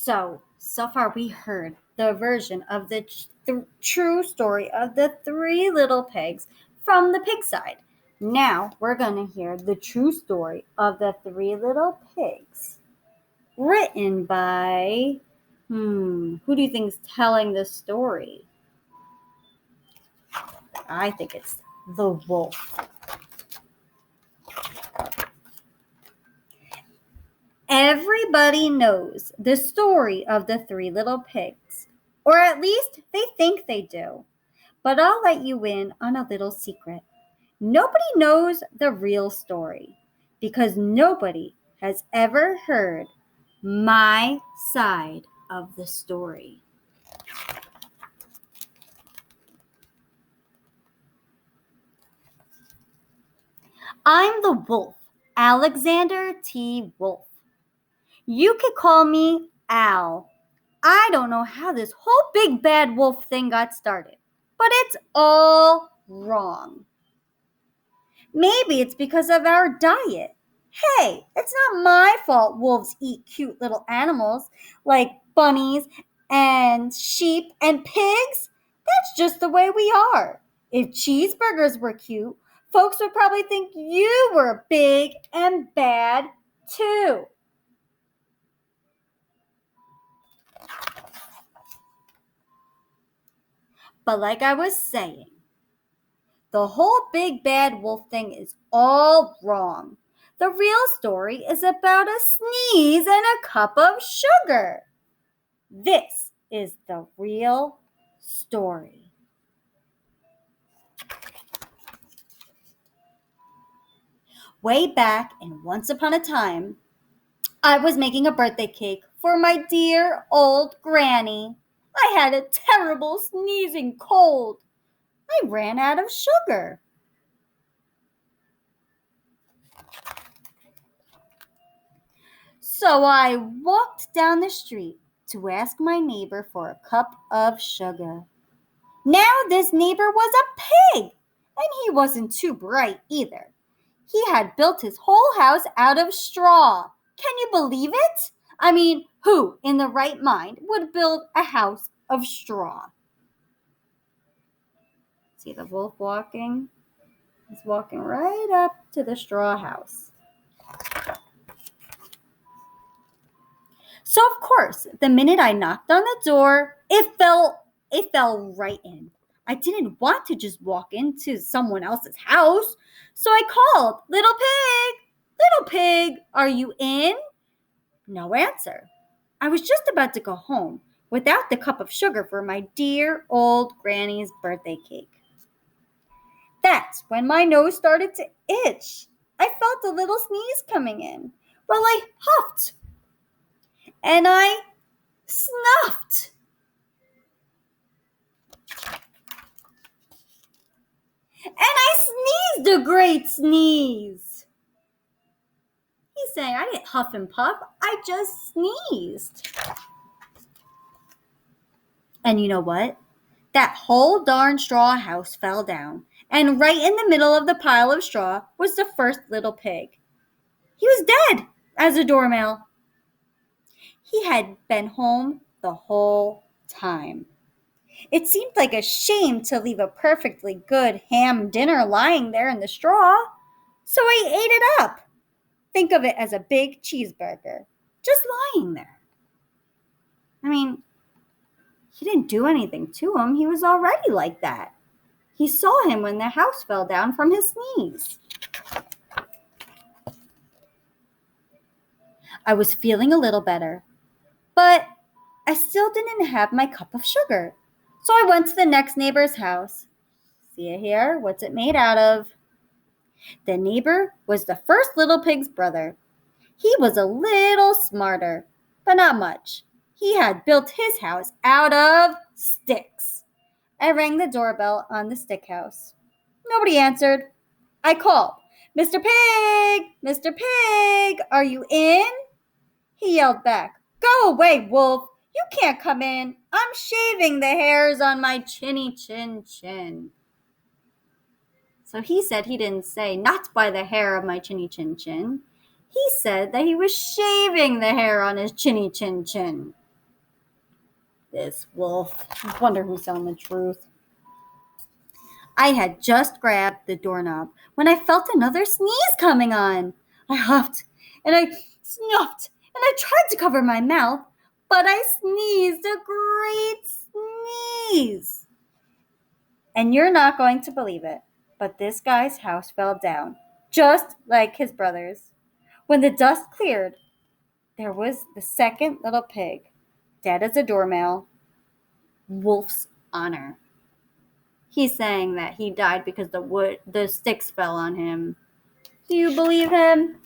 So far we heard the version of the true story of the three little pigs from the pig side. Now we're going to hear the true story of the three little pigs, written by, who do you think is telling this story? I think it's the wolf. Everybody knows the story of the three little pigs, or at least they think they do. But I'll let you in on a little secret. Nobody knows the real story because nobody has ever heard my side of the story. I'm the wolf, Alexander T. Wolf. You could call me Al. I don't know how this whole big bad wolf thing got started, but it's all wrong. Maybe it's because of our diet. Hey, it's not my fault wolves eat cute little animals like bunnies and sheep and pigs. That's just the way we are. If cheeseburgers were cute, folks would probably think you were big and bad too. But like I was saying, the whole big bad wolf thing is all wrong. The real story is about a sneeze and a cup of sugar. This is the real story. Way back and once upon a time, I was making a birthday cake for my dear old granny. I had a terrible sneezing cold. I ran out of sugar. So I walked down the street to ask my neighbor for a cup of sugar. Now this neighbor was a pig, and he wasn't too bright either. He had built his whole house out of straw. Can you believe it? I mean, who in the right mind would build a house of straw? See the wolf walking? He's walking right up to the straw house. So of course, the minute I knocked on the door, it fell right in. I didn't want to just walk into someone else's house, so I called, "Little pig, are you in?" No answer. I was just about to go home without the cup of sugar for my dear old granny's birthday cake. That's when my nose started to itch. I felt a little sneeze coming in. Well, I huffed and I snuffed. And I sneezed a great sneeze. He's saying I didn't huff and puff. I just sneezed. And you know what? That whole darn straw house fell down. And right in the middle of the pile of straw was the first little pig. He was dead as a doornail. He had been home the whole time. It seemed like a shame to leave a perfectly good ham dinner lying there in the straw, so I ate it up. Think of it as a big cheeseburger, just lying there. I mean, he didn't do anything to him. He was already like that. He saw him when the house fell down from his sneeze. I was feeling a little better, but I still didn't have my cup of sugar. So I went to the next neighbor's house. See it here? What's it made out of? The neighbor was the first little pig's brother. He was a little smarter, but not much. He had built his house out of sticks. I rang the doorbell on the stick house. Nobody answered. I called, "Mr. Pig! Mr. Pig! Are you in?" He yelled back, "Go away, wolf! You can't come in. I'm shaving the hairs on my chinny chin. So he said he didn't say not by the hair of my chinny chin. He said that he was shaving the hair on his chinny chin. This wolf. I wonder who's telling the truth. I had just grabbed the doorknob when I felt another sneeze coming on. I huffed and I snuffed and I tried to cover my mouth, but I sneezed a great sneeze. And you're not going to believe it, but this guy's house fell down, just like his brother's. When the dust cleared, there was the second little pig, dead as a doornail, Wolf's honor. He's saying that he died because the sticks fell on him. Do you believe him?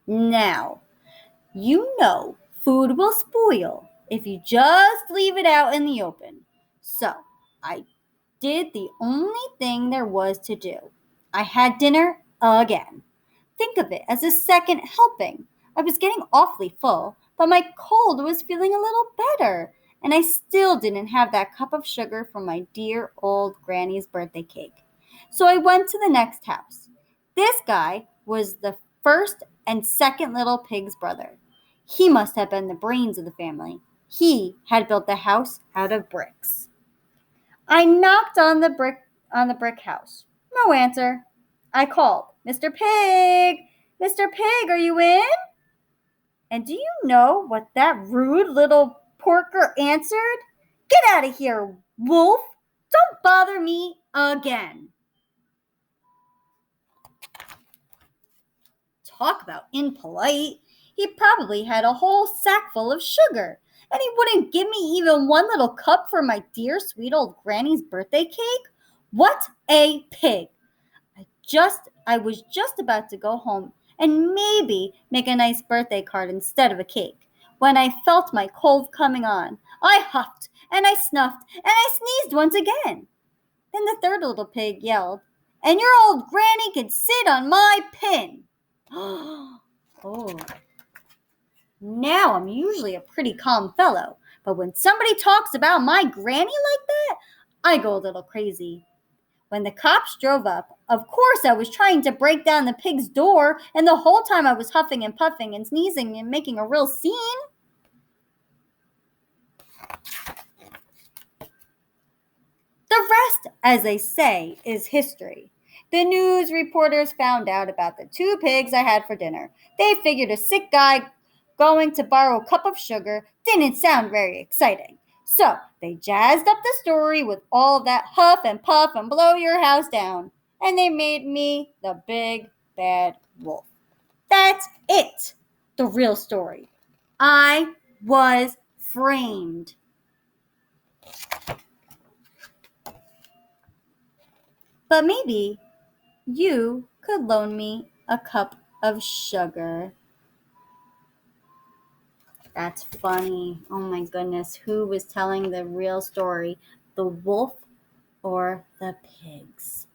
Now, you know food will spoil if you just leave it out in the open. So, I did the only thing there was to do. I had dinner again. Think of it as a second helping. I was getting awfully full, but my cold was feeling a little better, and I still didn't have that cup of sugar from my dear old granny's birthday cake. So I went to the next house. This guy was the first and second little pig's brother. He must have been the brains of the family. He had built the house out of bricks. I knocked on the brick house. No answer. I called, Mr. Pig! Mr. Pig, are you in? And do you know what that rude little porker answered? Get out of here, wolf! Don't bother me again. Talk about impolite. He probably had a whole sack full of sugar, and he wouldn't give me even one little cup for my dear sweet old granny's birthday cake? What a pig! I was just about to go home and maybe make a nice birthday card instead of a cake when I felt my cold coming on. I huffed and I snuffed and I sneezed once again. Then the third little pig yelled, "And your old granny can sit on my pin." Oh, now I'm usually a pretty calm fellow, but when somebody talks about my granny like that, I go a little crazy. When the cops drove up, of course I was trying to break down the pig's door, and the whole time I was huffing and puffing and sneezing and making a real scene. The rest, as they say, is history. The news reporters found out about the two pigs I had for dinner. They figured a sick guy going to borrow a cup of sugar didn't sound very exciting. So they jazzed up the story with all that huff and puff and blow your house down. And they made me the big bad wolf. That's it. The real story. I was framed. But maybe you could loan me a cup of sugar. That's funny. Oh my goodness. Who was telling the real story? The wolf or the pigs?